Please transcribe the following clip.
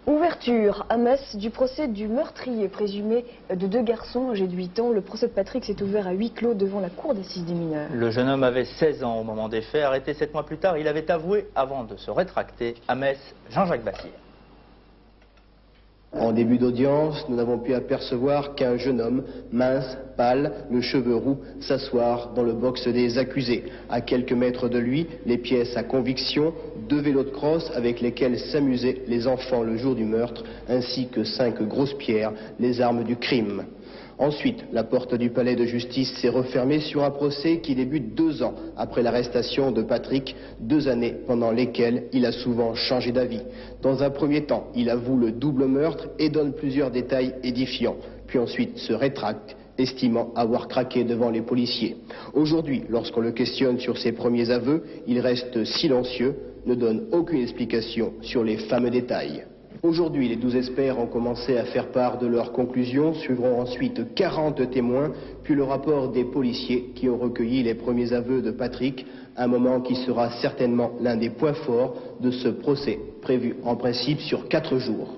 Ouverture à Metz du procès du meurtrier présumé de 2 garçons âgés de 8 ans. Le procès de Patrick s'est ouvert à huis clos devant la cour d'assises des mineurs. Le jeune homme avait 16 ans au moment des faits. Arrêté 7 mois plus tard, il avait avoué avant de se rétracter. À Metz, Jean-Jacques Bassier. En début d'audience, nous n'avons pu apercevoir qu'un jeune homme, mince, pâle, le cheveu roux, s'asseoir dans le box des accusés. À quelques mètres de lui, les pièces à conviction, 2 vélos de crosse avec lesquels s'amusaient les enfants le jour du meurtre, ainsi que 5 grosses pierres, les armes du crime. Ensuite, la porte du palais de justice s'est refermée sur un procès qui débute 2 ans après l'arrestation de Patrick, 2 années pendant lesquelles il a souvent changé d'avis. Dans un premier temps, il avoue le double meurtre et donne plusieurs détails édifiants, puis ensuite se rétracte, estimant avoir craqué devant les policiers. Aujourd'hui, lorsqu'on le questionne sur ses premiers aveux, il reste silencieux, ne donne aucune explication sur les fameux détails. Aujourd'hui, les 12 experts ont commencé à faire part de leurs conclusions, suivront ensuite 40 témoins, puis le rapport des policiers qui ont recueilli les premiers aveux de Patrick, un moment qui sera certainement l'un des points forts de ce procès, prévu en principe sur 4 jours.